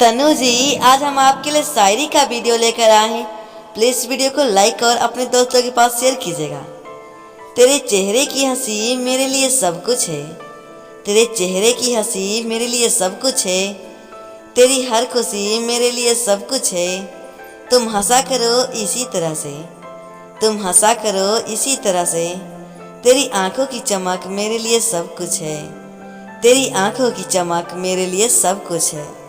तनु जी, आज हम आपके लिए शायरी का वीडियो लेकर आए हैं। प्लीज़ वीडियो को लाइक और अपने दोस्तों के पास शेयर कीजिएगा। तेरे चेहरे की हंसी मेरे लिए सब कुछ है। तेरे चेहरे की हंसी मेरे लिए सब कुछ है। तेरी हर खुशी मेरे लिए सब कुछ है। तुम हंसा करो इसी तरह से, तुम हंसा करो इसी तरह से। तेरी आंखों की चमक मेरे लिए सब कुछ है। तेरी आंखों की चमक मेरे लिए सब कुछ है।